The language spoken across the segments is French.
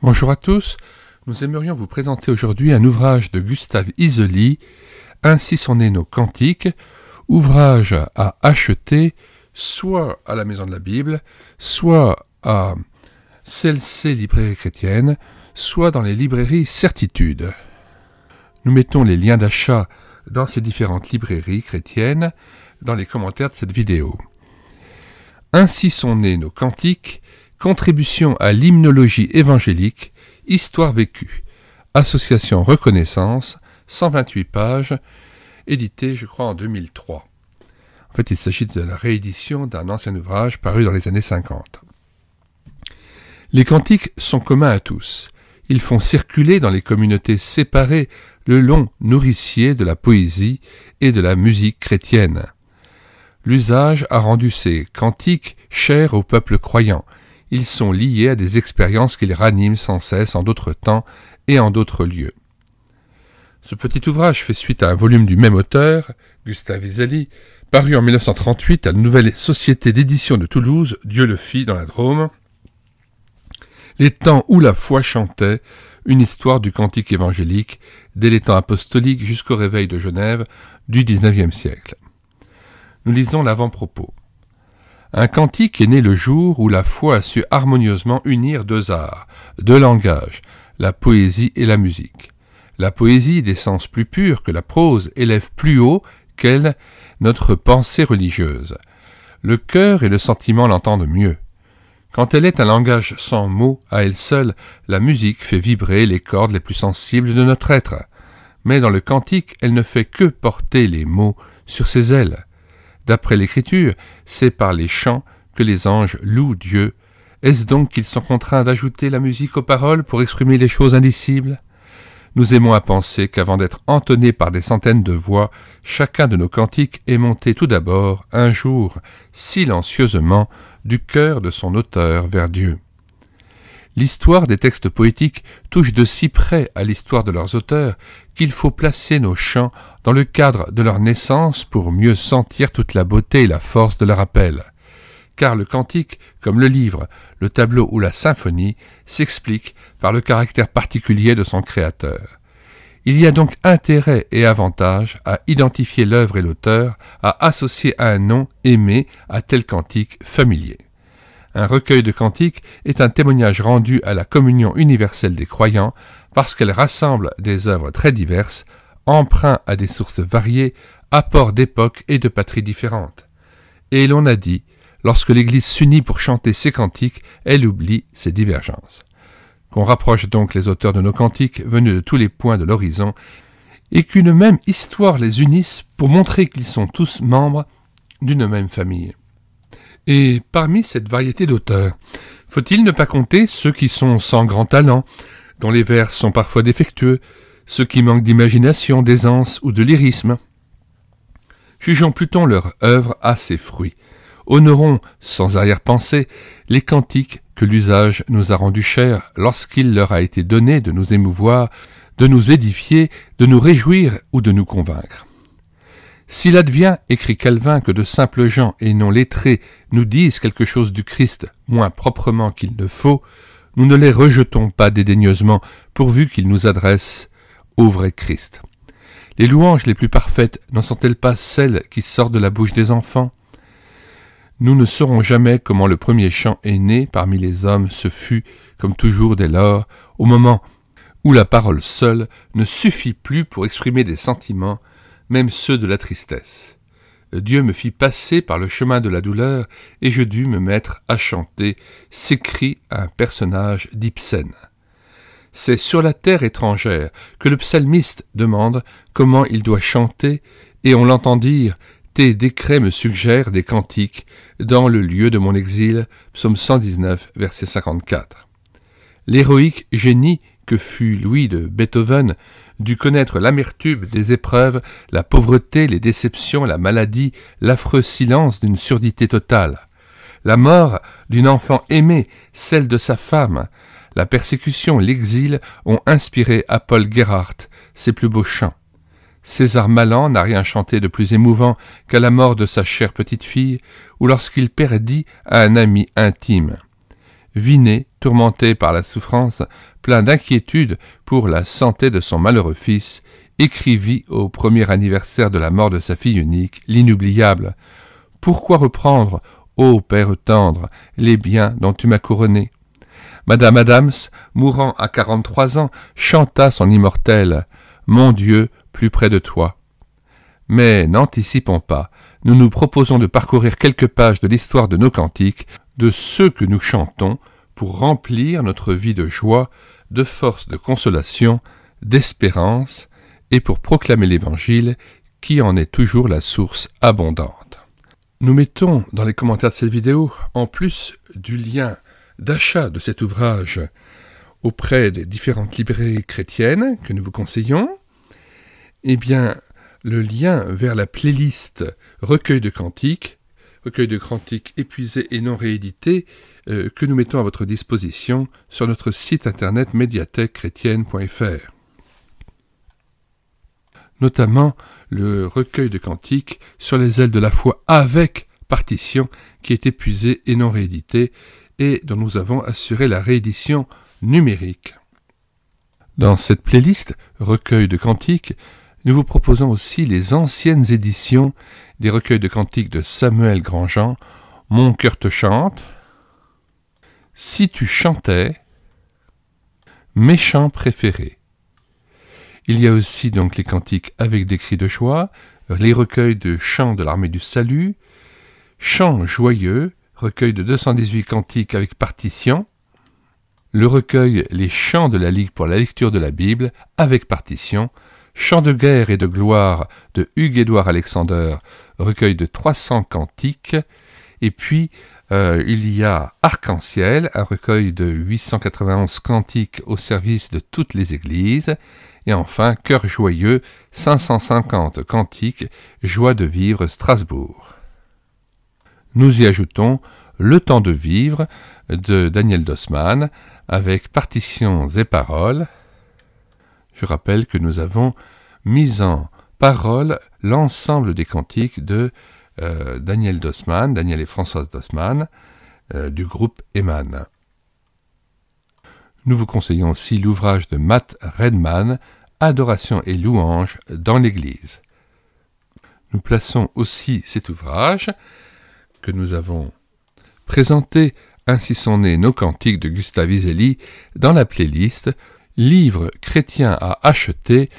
Bonjour à tous, nous aimerions vous présenter aujourd'hui un ouvrage de Gustave Isely, Ainsi sont nés nos cantiques, ouvrage à acheter soit à la Maison de la Bible, soit à CLC Librairie Chrétienne, soit dans les librairies Certitude. Nous mettons les liens d'achat dans ces différentes librairies chrétiennes dans les commentaires de cette vidéo. Ainsi sont nés nos cantiques, contribution à l'hymnologie évangélique, histoire vécue, association Reconnaissance, 128 pages, édité je crois en 2003. En fait il s'agit de la réédition d'un ancien ouvrage paru dans les années 50. Les cantiques sont communs à tous. Ils font circuler dans les communautés séparées le long nourricier de la poésie et de la musique chrétienne. L'usage a rendu ces cantiques chers au peuple croyant. Ils sont liés à des expériences qu'ils raniment sans cesse en d'autres temps et en d'autres lieux. Ce petit ouvrage fait suite à un volume du même auteur, Gustave Isely, paru en 1938 à la Nouvelle Société d'édition de Toulouse, Dieu le fit dans la Drôme, les temps où la foi chantait, une histoire du cantique évangélique, dès les temps apostoliques jusqu'au réveil de Genève du XIXe siècle. Nous lisons l'avant-propos. Un cantique est né le jour où la foi a su harmonieusement unir deux arts, deux langages, la poésie et la musique. La poésie, d'essence plus pure que la prose, élève plus haut qu'elle notre pensée religieuse. Le cœur et le sentiment l'entendent mieux. Quand elle est un langage sans mots, à elle seule, la musique fait vibrer les cordes les plus sensibles de notre être. Mais dans le cantique, elle ne fait que porter les mots sur ses ailes. D'après l'Écriture, c'est par les chants que les anges louent Dieu. Est-ce donc qu'ils sont contraints d'ajouter la musique aux paroles pour exprimer les choses indicibles ? Nous aimons à penser qu'avant d'être entonnés par des centaines de voix, chacun de nos cantiques est monté tout d'abord, un jour, silencieusement, du cœur de son auteur vers Dieu. L'histoire des textes poétiques touche de si près à l'histoire de leurs auteurs qu'il faut placer nos chants dans le cadre de leur naissance pour mieux sentir toute la beauté et la force de leur appel. Car le cantique, comme le livre, le tableau ou la symphonie, s'explique par le caractère particulier de son créateur. Il y a donc intérêt et avantage à identifier l'œuvre et l'auteur, à associer un nom aimé à tel cantique familier. Un recueil de cantiques est un témoignage rendu à la communion universelle des croyants parce qu'elle rassemble des œuvres très diverses, emprunts à des sources variées, apports d'époques et de patries différentes. Et l'on a dit, lorsque l'Église s'unit pour chanter ses cantiques, elle oublie ses divergences. Qu'on rapproche donc les auteurs de nos cantiques venus de tous les points de l'horizon et qu'une même histoire les unisse pour montrer qu'ils sont tous membres d'une même famille. Et parmi cette variété d'auteurs, faut-il ne pas compter ceux qui sont sans grand talent, dont les vers sont parfois défectueux, ceux qui manquent d'imagination, d'aisance ou de lyrisme? Jugeons plutôt leur œuvre à ses fruits. Honorons, sans arrière-pensée, les cantiques que l'usage nous a rendus chers lorsqu'il leur a été donné de nous émouvoir, de nous édifier, de nous réjouir ou de nous convaincre. S'il advient, écrit Calvin, que de simples gens et non lettrés nous disent quelque chose du Christ moins proprement qu'il ne faut, nous ne les rejetons pas dédaigneusement, pourvu qu'ils nous adressent au vrai Christ. Les louanges les plus parfaites n'en sont-elles pas celles qui sortent de la bouche des enfants ? Nous ne saurons jamais comment le premier chant est né parmi les hommes se fut, comme toujours dès lors, au moment où la parole seule ne suffit plus pour exprimer des sentiments, même ceux de la tristesse. Dieu me fit passer par le chemin de la douleur, et je dus me mettre à chanter, s'écrie un personnage d'Ibsen. C'est sur la terre étrangère que le psalmiste demande comment il doit chanter, et on l'entend dire « Tes décrets me suggèrent des cantiques dans le lieu de mon exil » psaume 119, verset 54. L'héroïque génie que fut Louis de Beethoven dut connaître l'amertume des épreuves, la pauvreté, les déceptions, la maladie, l'affreux silence d'une surdité totale. La mort d'une enfant aimée, celle de sa femme, la persécution, l'exil ont inspiré à Paul Gerhardt ses plus beaux chants. César Malan n'a rien chanté de plus émouvant qu'à la mort de sa chère petite-fille ou lorsqu'il perdit un ami intime. Vinet, tourmenté par la souffrance, plein d'inquiétude pour la santé de son malheureux fils, écrivit au premier anniversaire de la mort de sa fille unique l'inoubliable « Pourquoi reprendre, ô Père tendre, les biens dont tu m'as couronné ?» Madame Adams, mourant à 43 ans, chanta son immortel « Mon Dieu, plus près de toi ». Mais n'anticipons pas, nous nous proposons de parcourir quelques pages de l'histoire de nos cantiques, de ceux que nous chantons, pour remplir notre vie de joie, de force, de consolation, d'espérance, et pour proclamer l'Évangile, qui en est toujours la source abondante. Nous mettons dans les commentaires de cette vidéo, en plus du lien d'achat de cet ouvrage auprès des différentes librairies chrétiennes que nous vous conseillons, eh bien, le lien vers la playlist recueil de cantiques épuisés et non réédités que nous mettons à votre disposition sur notre site internet médiathèquechrétienne.fr. Notamment le recueil de cantiques sur les ailes de la foi avec partition qui est épuisé et non réédité et dont nous avons assuré la réédition numérique. Dans cette playlist recueil de cantiques, nous vous proposons aussi les anciennes éditions des recueils de cantiques de Samuel Grandjean, Mon cœur te chante, Si tu chantais, Mes chants préférés. Il y a aussi donc les cantiques avec des cris de joie, les recueils de chants de l'armée du salut, Chants joyeux, recueil de 218 cantiques avec partition, le recueil Les chants de la Ligue pour la lecture de la Bible avec partition, Chants de guerre et de gloire de Hugues-Édouard Alexander, recueil de 300 cantiques, et puis il y a Arc-en-ciel, un recueil de 891 cantiques au service de toutes les églises, et enfin Cœur joyeux, 550 cantiques, Joie de vivre Strasbourg. Nous y ajoutons Le temps de vivre de Daniel Dossmann, avec partitions et paroles. Je rappelle que nous avons mis en parole l'ensemble des cantiques de Daniel Dossmann, Daniel et Françoise Dossmann, du groupe Eman. Nous vous conseillons aussi l'ouvrage de Matt Redman, Adoration et louange dans l'Église. Nous plaçons aussi cet ouvrage que nous avons présenté, Ainsi sont nés nos cantiques de Gustave Isely, dans la playlist Livres chrétiens à acheter.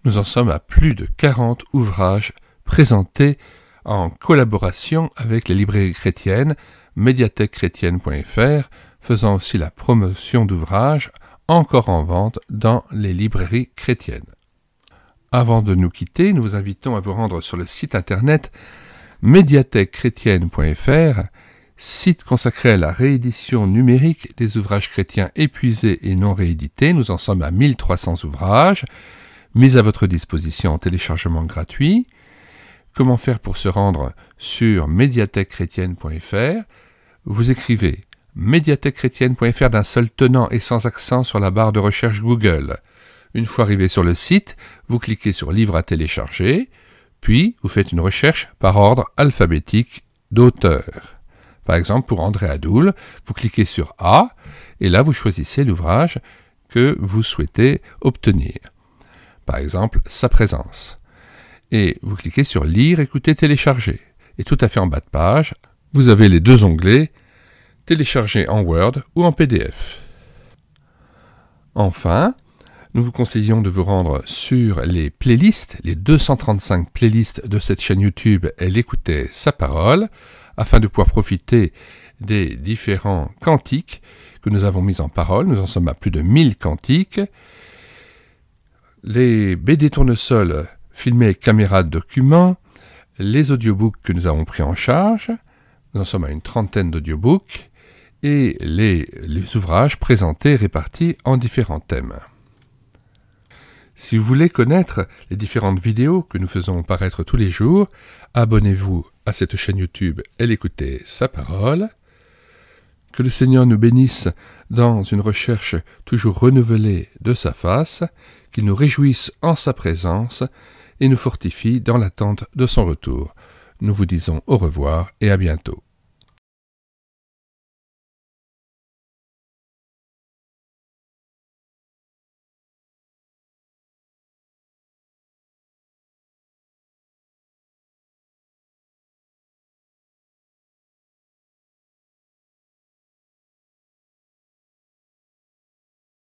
Nous en sommes à plus de 40 ouvrages présentés en collaboration avec les librairies chrétiennes, médiathèquechrétienne.fr, faisant aussi la promotion d'ouvrages encore en vente dans les librairies chrétiennes. Avant de nous quitter, nous vous invitons à vous rendre sur le site internet médiathèquechrétienne.fr, site consacré à la réédition numérique des ouvrages chrétiens épuisés et non réédités. Nous en sommes à 1300 ouvrages, mis à votre disposition en téléchargement gratuit. Comment faire pour se rendre sur médiathèquechrétienne.fr? Vous écrivez médiathèquechrétienne.fr d'un seul tenant et sans accent sur la barre de recherche Google. Une fois arrivé sur le site, vous cliquez sur Livres à télécharger, puis vous faites une recherche par ordre alphabétique d'auteur. Par exemple, pour André Adoul, vous cliquez sur A, et là vous choisissez l'ouvrage que vous souhaitez obtenir. Par exemple, Sa présence. Et vous cliquez sur Lire, écouter, télécharger. Et tout à fait en bas de page, vous avez les deux onglets Télécharger en Word ou en PDF. Enfin, nous vous conseillons de vous rendre sur les playlists, les 235 playlists de cette chaîne YouTube Elle écoutait sa parole, afin de pouvoir profiter des différents cantiques que nous avons mis en parole. Nous en sommes à plus de 1000 cantiques. Les BD tournesol filmés avec caméra de document, les audiobooks que nous avons pris en charge, nous en sommes à une trentaine d'audiobooks, et les ouvrages présentés répartis en différents thèmes. Si vous voulez connaître les différentes vidéos que nous faisons paraître tous les jours, abonnez-vous à cette chaîne YouTube Elle écoutait sa parole. Que le Seigneur nous bénisse dans une recherche toujours renouvelée de sa face, qu'il nous réjouisse en sa présence et nous fortifie dans l'attente de son retour. Nous vous disons au revoir et à bientôt.